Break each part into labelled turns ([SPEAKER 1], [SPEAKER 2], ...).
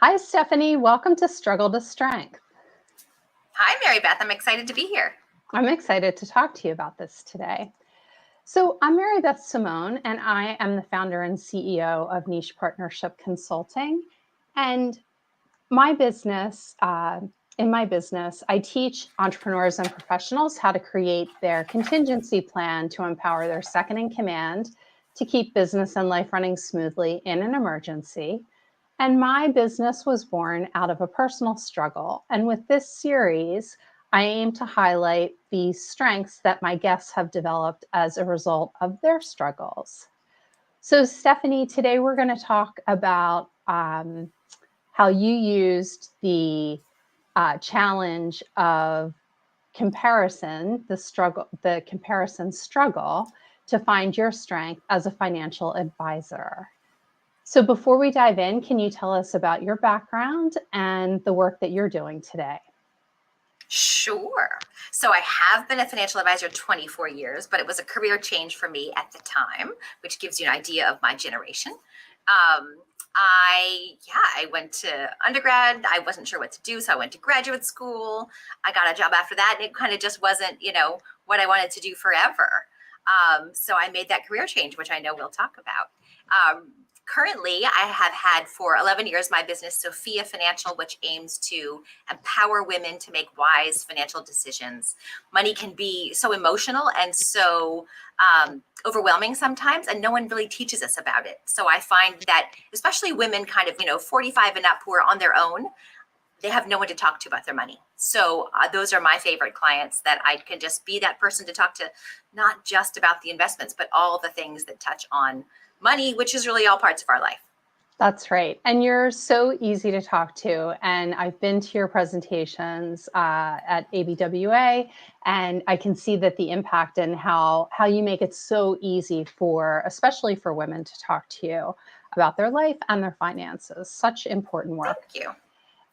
[SPEAKER 1] Hi, Stephanie. Welcome to Struggle to Strength.
[SPEAKER 2] Hi, Mary Beth. I'm excited to be here.
[SPEAKER 1] I'm excited to talk to you about this today. So, I'm Mary Beth Simone, and I am the founder and CEO of Niche Partnership Consulting. And my business, in my business, I teach entrepreneurs and professionals how to create their contingency plan to empower their second in command to keep business and life running smoothly in an emergency. And my business was born out of a personal struggle. And with this series, I aim to highlight the strengths that my guests have developed as a result of their struggles. So, Stephanie, today we're going to talk about how you used the challenge of comparison, the comparison struggle, to find your strength as a financial advisor. So before we dive in, can you tell us about your background and the work that you're doing today?
[SPEAKER 2] Sure. So I have been a financial advisor 24 years, but it was a career change for me at the time, which gives you an idea of my generation. I went to undergrad. I wasn't sure what to do, so I went to graduate school. I got a job after that, and it kind of just wasn't, what I wanted to do forever. So I made that career change, which I know we'll talk about. Currently, I have had for 11 years my business, Sofia Financial, which aims to empower women to make wise financial decisions. Money can be so emotional and so overwhelming sometimes, and no one really teaches us about it. So I find that especially women kind of, 45 and up who are on their own, they have no one to talk to about their money. So those are my favorite clients that I can just be that person to talk to, not just about the investments, but all the things that touch on money, which is really all parts of our life.
[SPEAKER 1] That's right. And you're so easy to talk to. And I've been to your presentations at ABWA, and I can see that the impact and how you make it so easy especially for women to talk to you about their life and their finances. Such important work.
[SPEAKER 2] Thank you.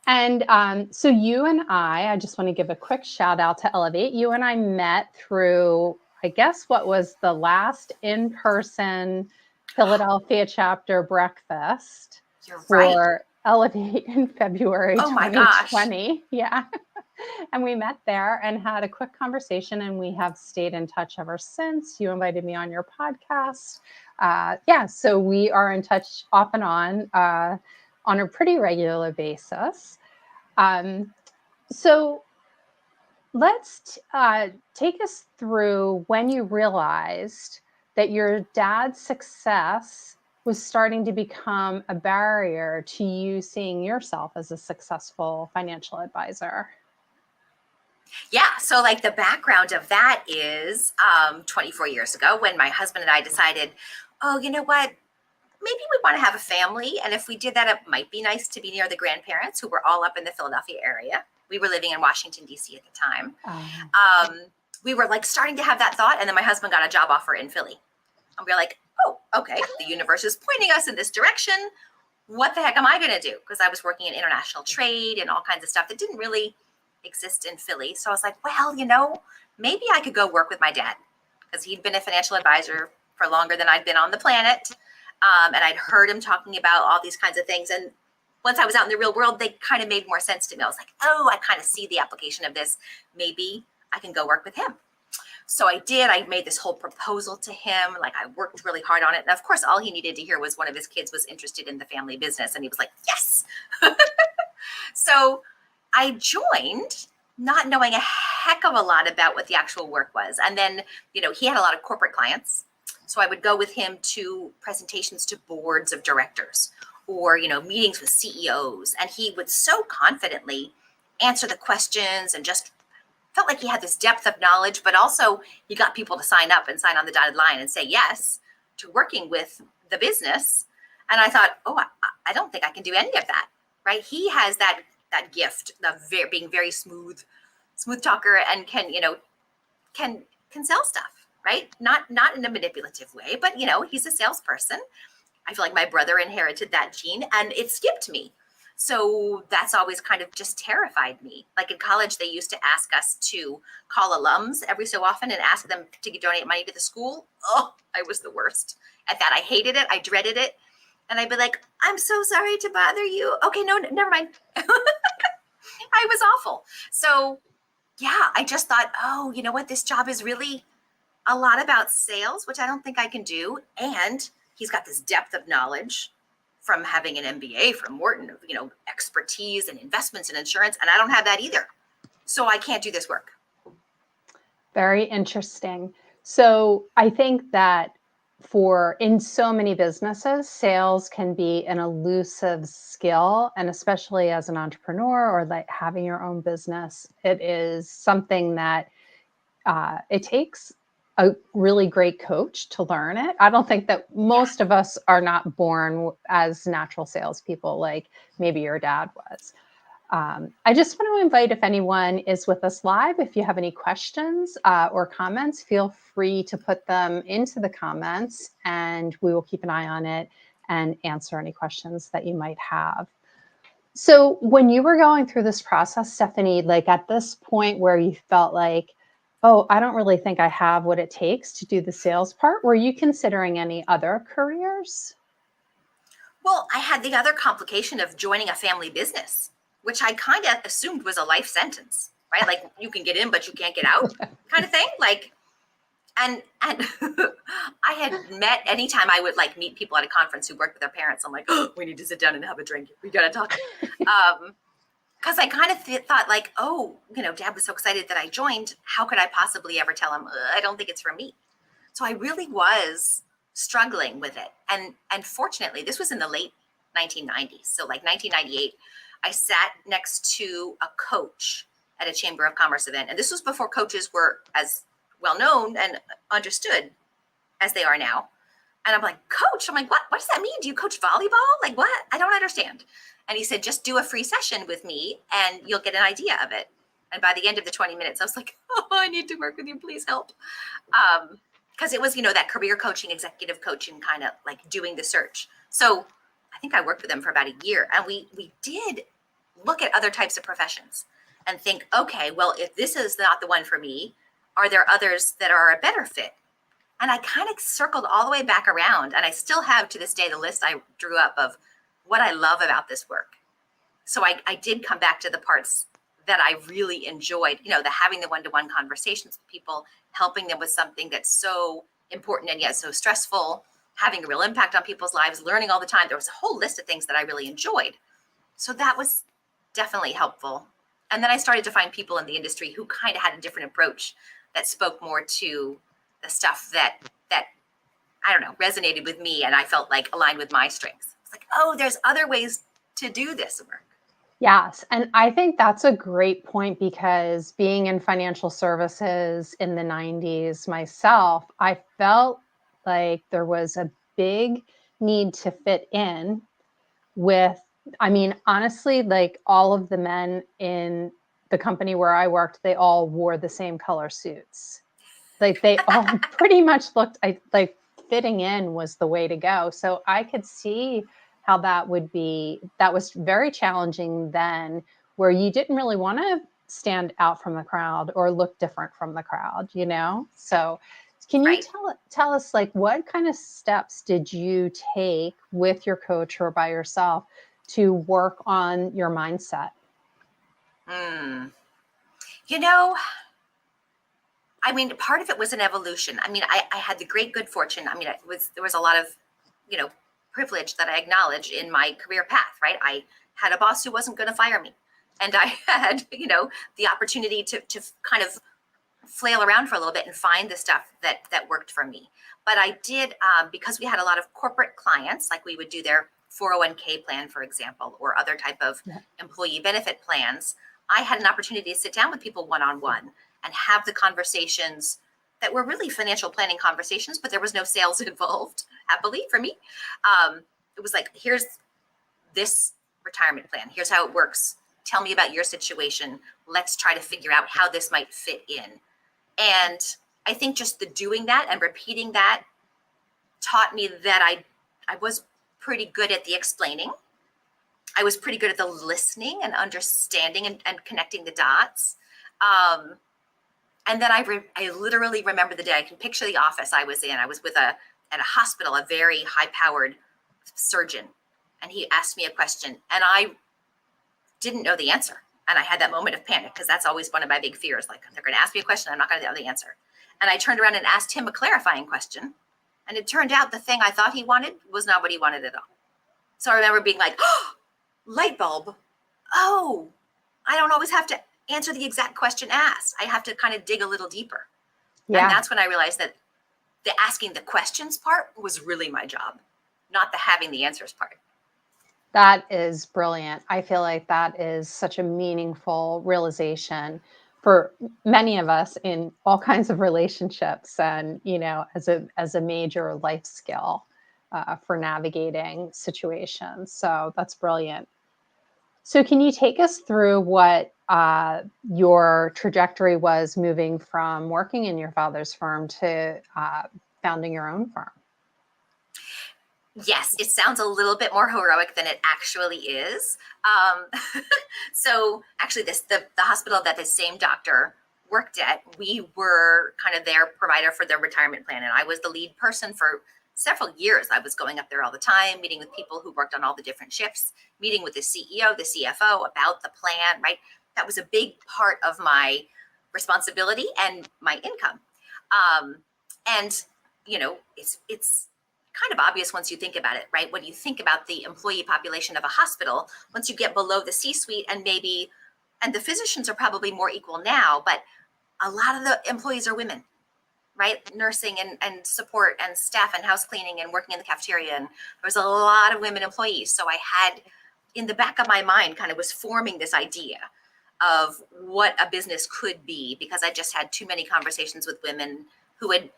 [SPEAKER 1] And so you and I just want to give a quick shout out to Elevate. You and I met through, I guess, what was the last in-person Philadelphia chapter breakfast for Elevate in February 2020. Yeah. And we met there and had a quick conversation, and we have stayed in touch ever since. You invited me on your podcast. So we are in touch off and on a pretty regular basis. So let's take us through when you realized that your dad's success was starting to become a barrier to you seeing yourself as a successful financial advisor.
[SPEAKER 2] Yeah. So like the background of that is 24 years ago when my husband and I decided, oh, you know what? Maybe we want to have a family. And if we did that, it might be nice to be near the grandparents who were all up in the Philadelphia area. We were living in Washington, D.C. at the time. We were like starting to have that thought. And then my husband got a job offer in Philly. And we were like, oh, okay. The universe is pointing us in this direction. What the heck am I going to do? Because I was working in international trade and all kinds of stuff that didn't really exist in Philly. So I was like, well, maybe I could go work with my dad because he'd been a financial advisor for longer than I'd been on the planet. And I'd heard him talking about all these kinds of things. And once I was out in the real world, they kind of made more sense to me. I was like, oh, I kind of see the application of this. Maybe I can go work with him. So I did. I made this whole proposal to him. Like I worked really hard on it. And of course, all he needed to hear was one of his kids was interested in the family business. And he was like, yes. So I joined not knowing a heck of a lot about what the actual work was. And then, he had a lot of corporate clients. So I would go with him to presentations to boards of directors or, meetings with CEOs. And he would so confidently answer the questions and just felt like he had this depth of knowledge, but also he got people to sign up and sign on the dotted line and say yes to working with the business. And I thought, oh, I don't think I can do any of that, right? He has that gift of being very smooth talker and can sell stuff, right? Not in a manipulative way, but he's a salesperson. I feel like my brother inherited that gene and it skipped me. So that's always kind of just terrified me. Like in college, they used to ask us to call alums every so often and ask them to donate money to the school. Oh, I was the worst at that. I hated it. I dreaded it. And I'd be like, I'm so sorry to bother you. Okay, no, never mind. I was awful. So yeah, I just thought, oh, you know what? This job is really a lot about sales, which I don't think I can do. And he's got this depth of knowledge from having an MBA from Wharton, expertise and investments and insurance. And I don't have that either. So I can't do this work.
[SPEAKER 1] Very interesting. So I think that in so many businesses, sales can be an elusive skill. And especially as an entrepreneur or like having your own business, it is something that it takes a really great coach to learn it. I don't think that most of us are not born as natural salespeople like maybe your dad was. I just want to invite, if anyone is with us live, if you have any questions or comments, feel free to put them into the comments and we will keep an eye on it and answer any questions that you might have. So when you were going through this process, Stephanie, like at this point where you felt like, oh, I don't really think I have what it takes to do the sales part, were you considering any other careers?
[SPEAKER 2] Well, I had the other complication of joining a family business, which I kind of assumed was a life sentence, right? Like you can get in, but you can't get out kind of thing. Like, and I had met, anytime I would like meet people at a conference who worked with their parents, I'm like, oh, we need to sit down and have a drink. We got to talk. Because I kind of thought like, oh, dad was so excited that I joined. How could I possibly ever tell him, I don't think it's for me. So I really was struggling with it. And fortunately, this was in the late 1990s. So like 1998, I sat next to a coach at a Chamber of Commerce event. And this was before coaches were as well known and understood as they are now. And I'm like, coach, I'm like, what does that mean? Do you coach volleyball? Like what? I don't understand. And he said, just do a free session with me and you'll get an idea of it. And by the end of the 20 minutes, I was like, oh, I need to work with you. Please help. Because it was, that career coaching, executive coaching, kind of like doing the search. So I think I worked with them for about a year. And we did look at other types of professions and think, okay, well, if this is not the one for me, are there others that are a better fit? And I kind of circled all the way back around. And I still have to this day the list I drew up of what I love about this work. So I did come back to the parts that I really enjoyed, the having the one-to-one conversations with people, helping them with something that's so important and yet so stressful, having a real impact on people's lives, learning all the time. There was a whole list of things that I really enjoyed. So that was definitely helpful. And then I started to find people in the industry who kind of had a different approach that spoke more to the stuff that I don't know, resonated with me and I felt like aligned with my strengths. It's like, oh, there's other ways to do this work.
[SPEAKER 1] Yes. And I think that's a great point because being in financial services in the 90s myself, I felt like there was a big need to fit in with, honestly, like all of the men in the company where I worked, they all wore the same color suits. Like they all pretty much looked like fitting in was the way to go. So I could see how that was very challenging then, where you didn't really want to stand out from the crowd or look different from the crowd, So can you tell us like what kind of steps did you take with your coach or by yourself to work on your mindset?
[SPEAKER 2] Part of it was an evolution. I had the great good fortune. There was a lot of, privilege that I acknowledge in my career path, right? I had a boss who wasn't going to fire me. And I had, the opportunity to kind of flail around for a little bit and find the stuff that worked for me. But I did, because we had a lot of corporate clients, like we would do their 401k plan, for example, or other type of employee benefit plans. I had an opportunity to sit down with people one-on-one and have the conversations that were really financial planning conversations, but there was no sales involved, happily for me. It was like, here's this retirement plan. Here's how it works. Tell me about your situation. Let's try to figure out how this might fit in. And I think just the doing that and repeating that taught me that I was pretty good at the explaining. I was pretty good at the listening and understanding and connecting the dots. And then I literally remember the day. I can picture the office I was in. I was at a hospital, a very high-powered surgeon, and he asked me a question, and I didn't know the answer. And I had that moment of panic because that's always one of my big fears. Like, they're going to ask me a question, I'm not going to know the answer. And I turned around and asked him a clarifying question. And it turned out the thing I thought he wanted was not what he wanted at all. So I remember being like, oh, light bulb. Oh, I don't always have to answer the exact question asked. I have to kind of dig a little deeper.
[SPEAKER 1] Yeah.
[SPEAKER 2] And that's when I realized that the asking the questions part was really my job, not the having the answers part.
[SPEAKER 1] That is brilliant. I feel like that is such a meaningful realization for many of us in all kinds of relationships, and as a major life skill for navigating situations. So that's brilliant. So can you take us through what your trajectory was moving from working in your father's firm to founding your own firm?
[SPEAKER 2] Yes, it sounds a little bit more heroic than it actually is. So actually the hospital that the same doctor worked at, we were kind of their provider for their retirement plan. And I was the lead person for several years. I was going up there all the time, meeting with people who worked on all the different shifts, meeting with the CEO, the CFO about the plan, right? That was a big part of my responsibility and my income. And it's kind of obvious once you think about it, right? When you think about the employee population of a hospital, once you get below the C-suite and the physicians are probably more equal now, but a lot of the employees are women, right? Nursing and support and staff and house cleaning and working in the cafeteria. And there was a lot of women employees. So I had, in the back of my mind, kind of was forming this idea of what a business could be, because I just had too many conversations with women who had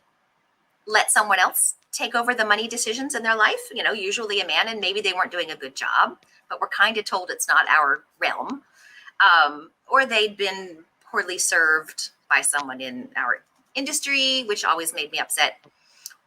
[SPEAKER 2] let someone else take over the money decisions in their life, usually a man, and maybe they weren't doing a good job, but we're kind of told it's not our realm. Or they'd been poorly served by someone in our industry, which always made me upset.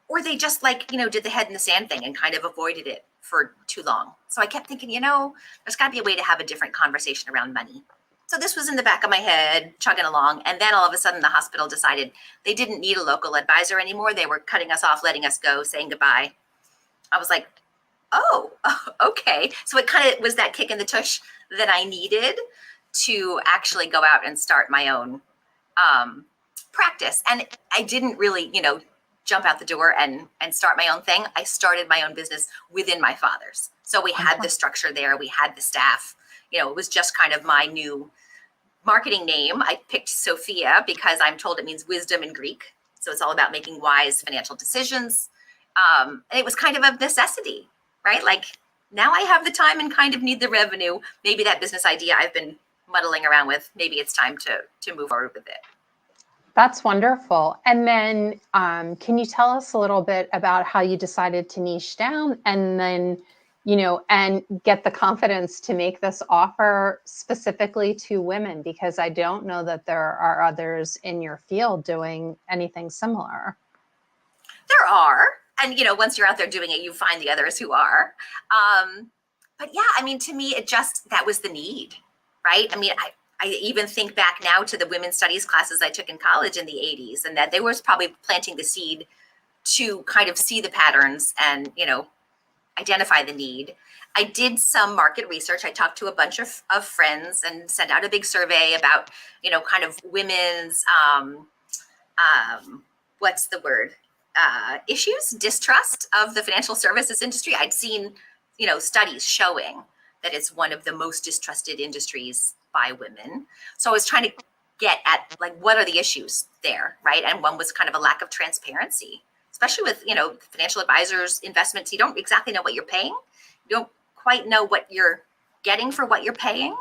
[SPEAKER 2] Or they just did the head in the sand thing and kind of avoided it for too long. So I kept thinking, there's got to be a way to have a different conversation around money. So this was in the back of my head, chugging along. And then all of a sudden, the hospital decided they didn't need a local advisor anymore. They were cutting us off, letting us go, saying goodbye. I was like, oh, okay. So it kind of was that kick in the tush that I needed to actually go out and start my own practice. And I didn't really, jump out the door and start my own thing. I started my own business within my father's. So we had the structure there. We had the staff. It was just kind of my new marketing name. I picked Sofia because I'm told it means wisdom in Greek. So it's all about making wise financial decisions. And it was kind of a necessity, right? Like, now I have the time and kind of need the revenue. Maybe that business idea I've been muddling around with, maybe it's time to move forward with it.
[SPEAKER 1] That's wonderful. And then can you tell us a little bit about how you decided to niche down and then, and get the confidence to make this offer specifically to women? Because I don't know that there are others in your field doing anything similar.
[SPEAKER 2] There are. And, once you're out there doing it, you find the others who are. But yeah, to me, that was the need, right? I even think back now to the women's studies classes I took in college in the 80s, and that they was probably planting the seed to kind of see the patterns and, identify the need. I did some market research. I talked to a bunch of friends and sent out a big survey about, kind of women's, what's the word? Issues, distrust of the financial services industry. I'd seen, studies showing that it's one of the most distrusted industries by women. So I was trying to get at what are the issues there, right? And one was kind of a lack of transparency, especially with, financial advisors, investments. You don't exactly know what you're paying. You don't quite know what you're getting for what you're paying.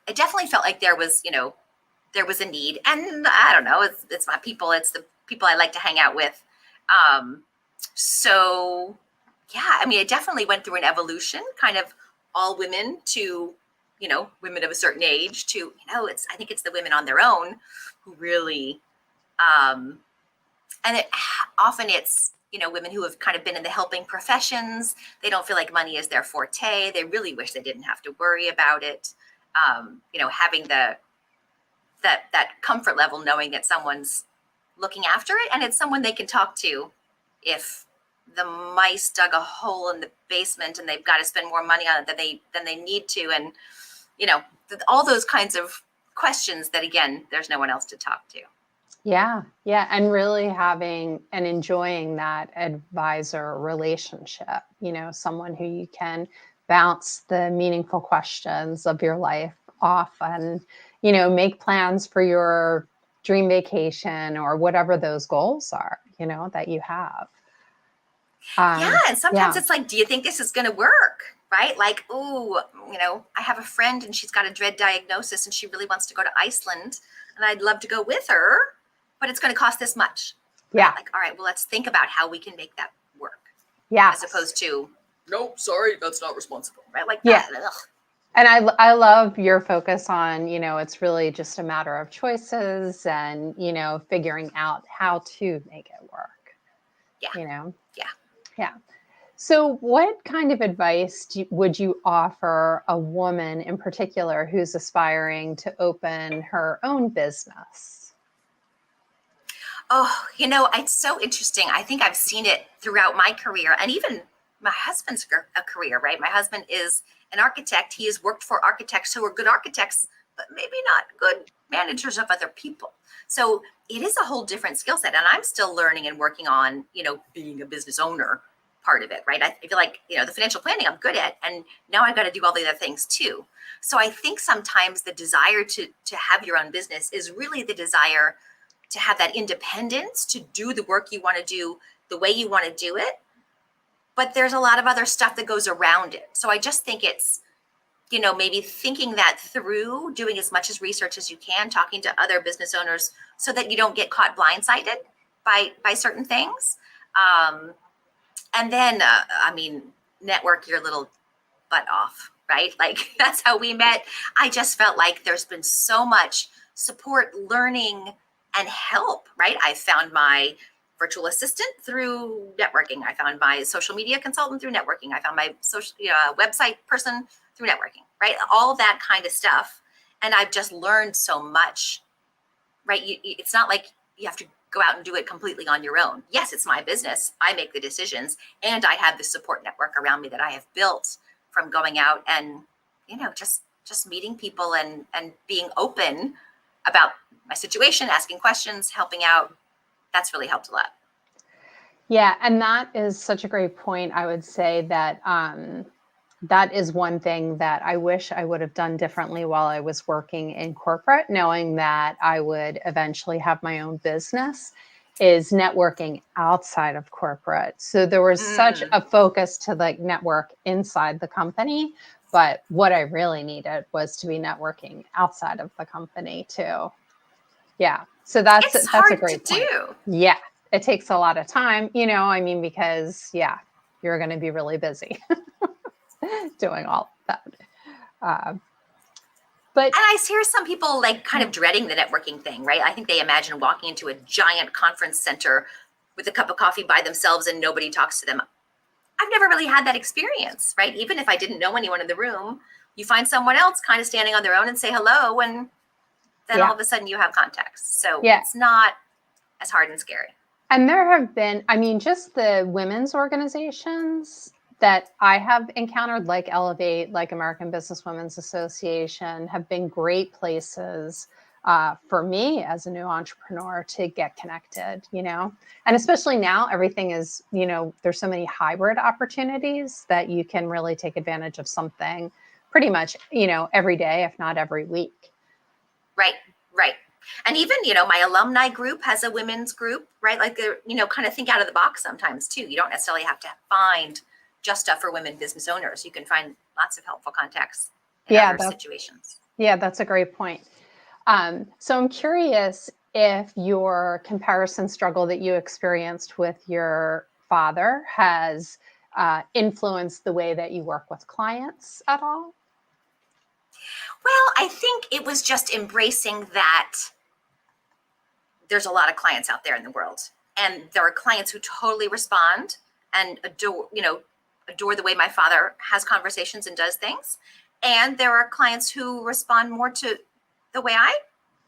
[SPEAKER 2] I definitely felt like there was a need. And I don't know, it's my people. It's the people I like to hang out with. So yeah, it definitely went through an evolution, kind of all women to, women of a certain age to, I think it's the women on their own who really, and often it's, women who have kind of been in the helping professions. They don't feel like money is their forte. They really wish they didn't have to worry about it. Having that comfort level, knowing that someone's looking after it and it's someone they can talk to if the mice dug a hole in the basement and they've got to spend more money on it than they need to. And, all those kinds of questions that, again, there's no one else to talk to.
[SPEAKER 1] Yeah. Yeah. And really having and enjoying that advisor relationship, someone who you can bounce the meaningful questions of your life off and, make plans for your dream vacation or whatever those goals are, that you have.
[SPEAKER 2] Yeah. And sometimes it's like, do you think this is going to work? Right? Like, oh, I have a friend and she's got a dread diagnosis and she really wants to go to Iceland and I'd love to go with her, but it's going to cost this much.
[SPEAKER 1] Yeah.
[SPEAKER 2] Right? Like, all right, well, let's think about how we can make that work.
[SPEAKER 1] Yeah.
[SPEAKER 2] As opposed to, nope, sorry, that's not responsible. Right? Like,
[SPEAKER 1] yeah.
[SPEAKER 2] Ugh.
[SPEAKER 1] And I love your focus on, it's really just a matter of choices and, figuring out how to make it work.
[SPEAKER 2] Yeah.
[SPEAKER 1] Yeah. Yeah. So what kind of advice would you offer a woman in particular who's aspiring to open her own business?
[SPEAKER 2] Oh, it's so interesting. I think I've seen it throughout my career and even my husband's career, right? My husband is an architect. He has worked for architects who are good architects, but maybe not good managers of other people. So it is a whole different skill set. And I'm still learning and working on, being a business owner part of it, right? I feel like, the financial planning I'm good at, and now I've got to do all the other things too. So I think sometimes the desire to have your own business is really the desire to have that independence, to do the work you want to do the way you want to do it. But there's a lot of other stuff that goes around it. So I just think it's, maybe thinking that through, doing as much as research as you can, talking to other business owners so that you don't get caught blindsided by certain things. And then, network your little butt off, right? Like that's how we met. I just felt like there's been so much support, learning, and help, right? I found my virtual assistant through networking. I found my social media consultant through networking. I found my social website person through networking, right? All that kind of stuff. And I've just learned so much, right? It's not like you have to go out and do it completely on your own. Yes, it's my business. I make the decisions and I have the support network around me that I have built from going out and, just meeting people and being open about my situation, asking questions, helping out. That's really helped a lot.
[SPEAKER 1] Yeah. And that is such a great point. I would say that that is one thing that I wish I would have done differently while I was working in corporate, knowing that I would eventually have my own business, is networking outside of corporate. So there was such a focus to like network inside the company. But what I really needed was to be networking outside of the company too. Yeah. So that's a great point. Yeah. It takes a lot of time, because you're going to be really busy doing all of that. And
[SPEAKER 2] I hear some people like kind of dreading the networking thing, right? I think they imagine walking into a giant conference center with a cup of coffee by themselves and nobody talks to them. I've never really had that experience, right? Even if I didn't know anyone in the room, you find someone else kind of standing on their own and say hello, and then all of a sudden you have contacts. So it's not as hard and scary.
[SPEAKER 1] And there have been, just the women's organizations that I have encountered, like Elevate, like American Business Women's Association, have been great places for me as a new entrepreneur to get connected, and especially now everything is, there's so many hybrid opportunities that you can really take advantage of something pretty much, every day, if not every week.
[SPEAKER 2] Right. And even, my alumni group has a women's group, right? Like they're, kind of think out of the box sometimes too. You don't necessarily have to find just stuff for women business owners. You can find lots of helpful contacts in other situations.
[SPEAKER 1] Yeah, that's a great point. So I'm curious if your comparison struggle that you experienced with your father has influenced the way that you work with clients at all?
[SPEAKER 2] Well, I think it was just embracing that there's a lot of clients out there in the world. And there are clients who totally respond and adore the way my father has conversations and does things. And there are clients who respond more to the way I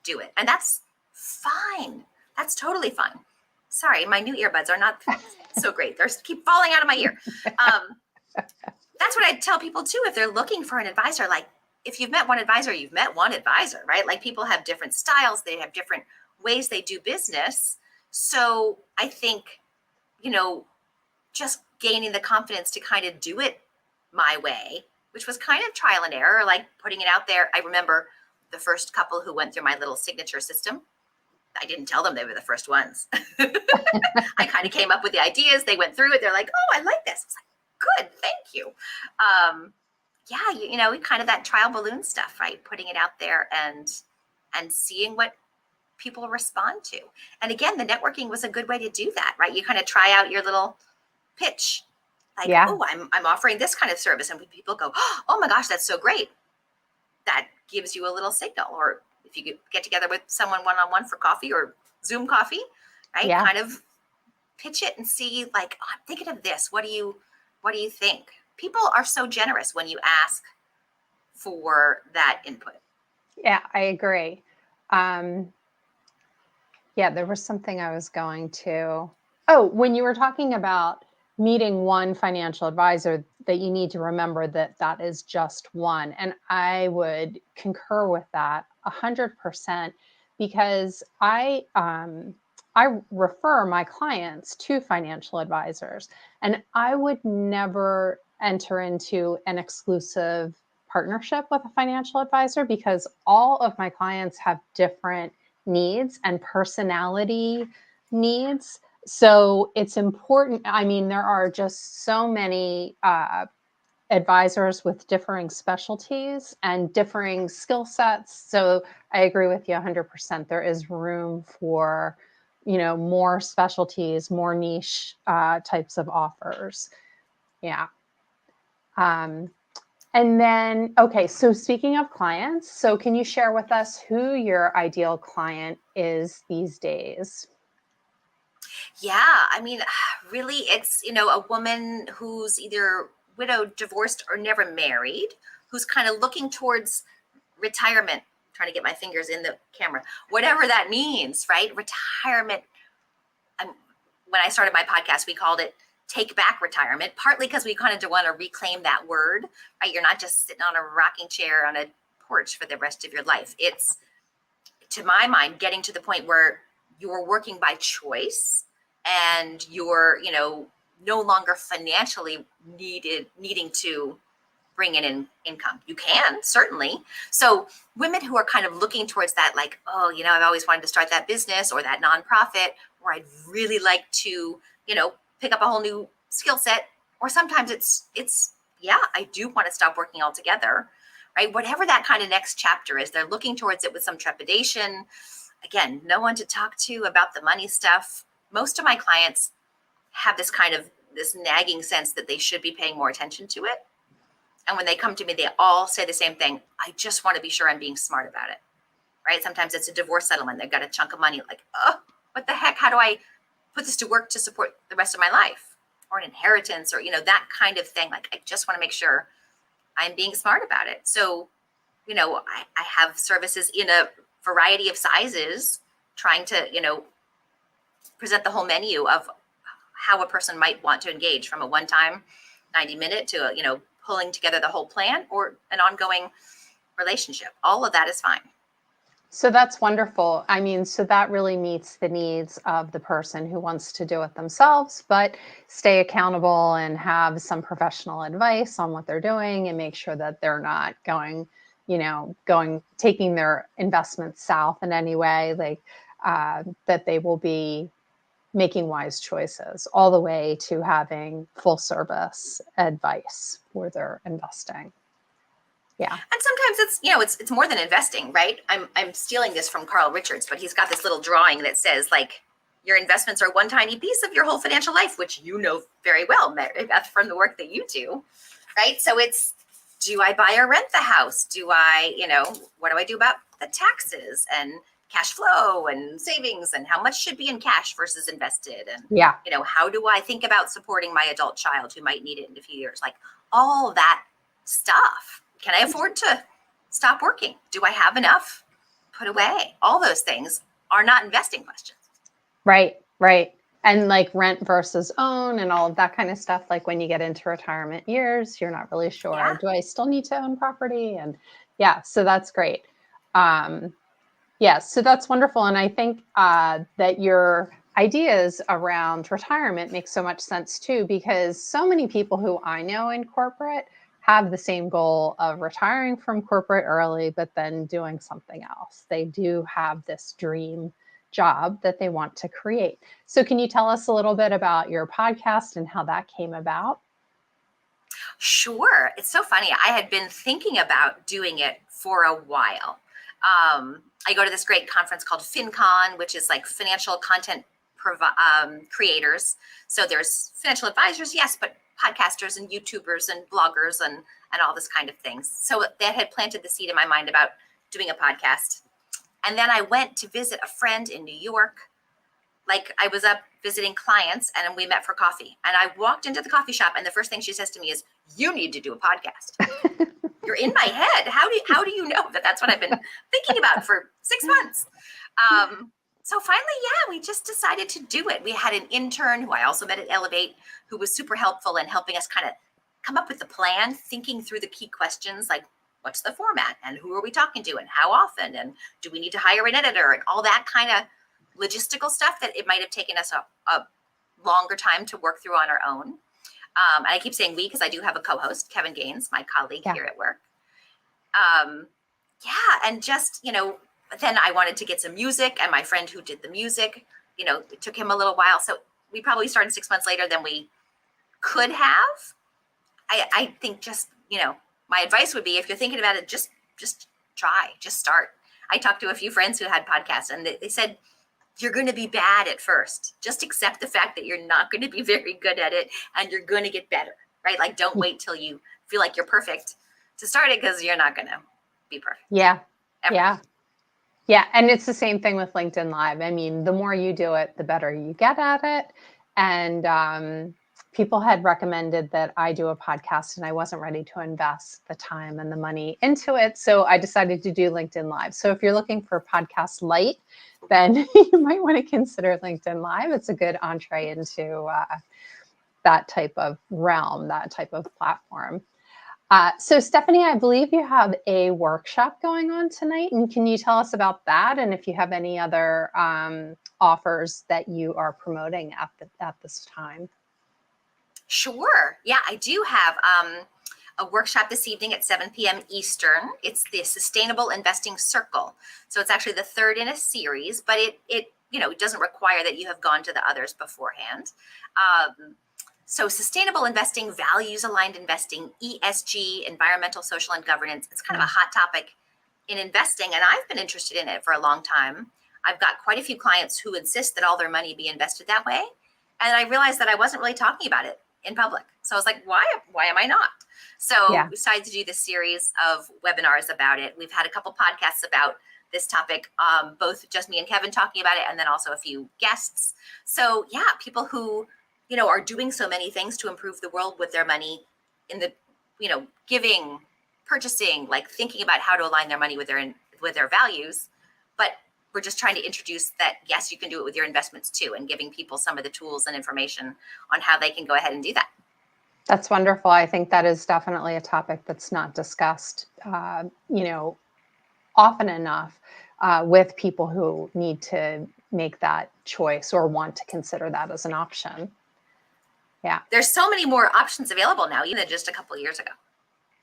[SPEAKER 2] do it. And that's fine. That's totally fine. Sorry, my new earbuds are not so great. They keep falling out of my ear. That's what I tell people too. If they're looking for an advisor, like if you've met one advisor, you've met one advisor, right? Like people have different styles. They have different ways they do business. So I think, just gaining the confidence to kind of do it my way, which was kind of trial and error, like putting it out there. I remember the first couple who went through my little signature system. I didn't tell them they were the first ones. I kind of came up with the ideas. They went through it. They're like, oh, I like this. I was like, good, thank you. Kind of that trial balloon stuff, right? Putting it out there and seeing what people respond to. And again, the networking was a good way to do that, right? You kind of try out your little pitch, like, oh, I'm offering this kind of service. And people go, oh my gosh, that's so great. That gives you a little signal. Or if you get together with someone one-on-one for coffee or Zoom coffee, right? Yeah. Kind of pitch it and see, like, oh, I'm thinking of this. What do you think? People are so generous when you ask for that input.
[SPEAKER 1] Yeah, I agree. There was something I was going to. Oh, when you were talking about meeting one financial advisor, that you need to remember that is just one. And I would concur with that 100%, because I refer my clients to financial advisors, and I would never enter into an exclusive partnership with a financial advisor, because all of my clients have different needs and personality needs. So it's important. I mean, there are just so many advisors with differing specialties and differing skill sets. So I agree with you 100%. There is room for, more specialties, more niche types of offers. Yeah. And then, okay, so speaking of clients, so can you share with us who your ideal client is these days?
[SPEAKER 2] Yeah, I mean, really, it's, a woman who's either widowed, divorced, or never married, who's kind of looking towards retirement, trying to get my fingers in the camera, whatever that means, right? Retirement. When I started my podcast, we called it Take Back Retirement, partly because we kind of want to reclaim that word, right? You're not just sitting on a rocking chair on a porch for the rest of your life. It's, to my mind, getting to the point where you're working by choice and you're, no longer financially needing to bring in income. You can, certainly. So women who are kind of looking towards that, like, oh, I've always wanted to start that business or that nonprofit, or I'd really like to, pick up a whole new skill set. Or sometimes it's, I do want to stop working altogether, right? Whatever that kind of next chapter is, they're looking towards it with some trepidation. Again, no one to talk to about the money stuff. Most of my clients have this nagging sense that they should be paying more attention to it. And when they come to me, they all say the same thing. I just want to be sure I'm being smart about it, right? Sometimes it's a divorce settlement. They've got a chunk of money, like, oh, what the heck? How do I put this to work to support the rest of my life? Or an inheritance, or, that kind of thing. Like, I just want to make sure I'm being smart about it. So, I have services in a variety of sizes, trying to, present the whole menu of how a person might want to engage, from a one-time 90-minute to a, pulling together the whole plan, or an ongoing relationship. All of that is fine.
[SPEAKER 1] So that's wonderful. I mean, so that really meets the needs of the person who wants to do it themselves, but stay accountable and have some professional advice on what they're doing, and make sure that they're not taking their investments south in any way, like that they will be making wise choices, all the way to having full service advice for their investing. Yeah.
[SPEAKER 2] And sometimes it's more than investing, right? I'm stealing this from Carl Richards, but he's got this little drawing that says, like, your investments are one tiny piece of your whole financial life, which you know very well, Mary Beth, from the work that you do, right? So it's, do I buy or rent the house? Do I, what do I do about the taxes and cash flow and savings, and how much should be in cash versus invested? And, how do I think about supporting my adult child who might need it in a few years? Like, all that stuff. Can I afford to stop working? Do I have enough put away? All those things are not investing questions.
[SPEAKER 1] Right. And like rent versus own and all of that kind of stuff. Like when you get into retirement years, you're not really sure,
[SPEAKER 2] Yeah.
[SPEAKER 1] do I still need to own property? And yeah, so that's great. Yeah, so that's wonderful. And I think that your ideas around retirement make so much sense too, because so many people who I know in corporate have the same goal of retiring from corporate early, but then doing something else. They do have this dream job that they want to create. So, can you tell us a little bit about your podcast and how that came about?
[SPEAKER 2] Sure. It's so funny. I had been thinking about doing it for a while. I go to this great conference called FinCon, which is like financial content creators. So there's financial advisors, yes, but podcasters and YouTubers and bloggers and all this kind of things. So that had planted the seed in my mind about doing a podcast. And then I went to visit a friend in New York. Like I was up visiting clients and we met for coffee. And I walked into the coffee shop and the first thing she says to me is, "You need to do a podcast." You're in my head. How do you know that that's what I've been thinking about for 6 months? So finally, yeah, we just decided to do it. We had an intern who I also met at Elevate who was super helpful in helping us kind of come up with the plan, thinking through the key questions like what's the format and who are we talking to and how often and do we need to hire an editor and all that kind of logistical stuff that it might have taken us a longer time to work through on our own. And I keep saying we because I do have a co-host, Kevin Gaines, my colleague here at work. Yeah, and just, then I wanted to get some music, and my friend who did the music, it took him a little while. So we probably started 6 months later than we could have. I think just, my advice would be if you're thinking about it, just try, just start. I talked to a few friends who had podcasts, and they said, you're going to be bad at first. Just accept the fact that you're not going to be very good at it and you're going to get better, right? Like don't wait till you feel like you're perfect to start it because you're not going to be perfect.
[SPEAKER 1] Yeah.
[SPEAKER 2] Ever.
[SPEAKER 1] Yeah. Yeah. And it's the same thing with LinkedIn Live. I mean, the more you do it, the better you get at it. And people had recommended that I do a podcast and I wasn't ready to invest the time and the money into it. So I decided to do LinkedIn Live. So if you're looking for podcast light, then you might want to consider LinkedIn Live. It's a good entree into that type of realm, that type of platform. So Stephanie, I believe you have a workshop going on tonight. And can you tell us about that? And if you have any other offers that you are promoting at this time?
[SPEAKER 2] Sure. Yeah, I do have a workshop this evening at 7 p.m. Eastern. It's the Sustainable Investing Circle. So it's actually the third in a series, but it doesn't require that you have gone to the others beforehand. So sustainable investing, values-aligned investing, ESG, environmental, social, and governance. It's kind of a hot topic in investing, and I've been interested in it for a long time. I've got quite a few clients who insist that all their money be invested that way. And I realized that I wasn't really talking about it in public. So I was like, why am I not? So we decided to do this series of webinars about it. We've had a couple podcasts about this topic, both just me and Kevin talking about it, and then also a few guests. So yeah, people who, are doing so many things to improve the world with their money in the, giving, purchasing, like thinking about how to align their money with their values. But we're just trying to introduce that, yes, you can do it with your investments too, and giving people some of the tools and information on how they can go ahead and do that.
[SPEAKER 1] That's wonderful. I think that is definitely a topic that's not discussed, often enough with people who need to make that choice or want to consider that as an option. Yeah.
[SPEAKER 2] There's so many more options available now, even than just a couple of years ago.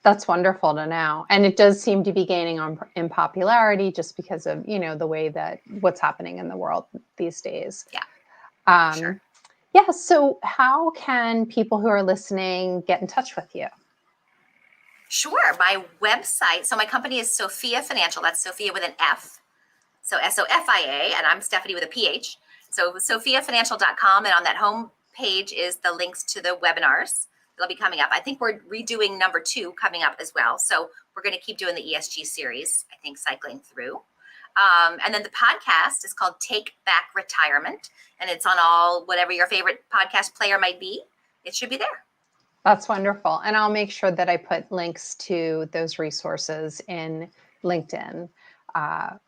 [SPEAKER 1] That's wonderful to know. And it does seem to be gaining in popularity just because of, the way that what's happening in the world these days.
[SPEAKER 2] Yeah. Sure.
[SPEAKER 1] Yeah. So how can people who are listening get in touch with you?
[SPEAKER 2] Sure. My website. So my company is Sofia Financial. That's Sofia with an F. So SOFIA, and I'm Stephanie with a PH. So sofiafinancial.com. And on that home page is the links to the webinars that'll be coming up. I think we're redoing number 2 coming up as well. So we're going to keep doing the ESG series, I think, cycling through. And then the podcast is called Take Back Retirement. And it's on whatever your favorite podcast player might be. It should be there.
[SPEAKER 1] That's wonderful. And I'll make sure that I put links to those resources in LinkedIn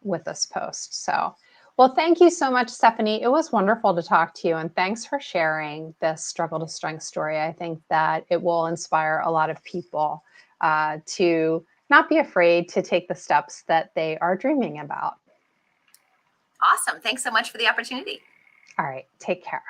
[SPEAKER 1] with this post. So, Well, thank you so much, Stephanie. It was wonderful to talk to you, and thanks for sharing this struggle to strength story. I think that it will inspire a lot of people to not be afraid to take the steps that they are dreaming about.
[SPEAKER 2] Awesome. Thanks so much for the opportunity.
[SPEAKER 1] All right, take care.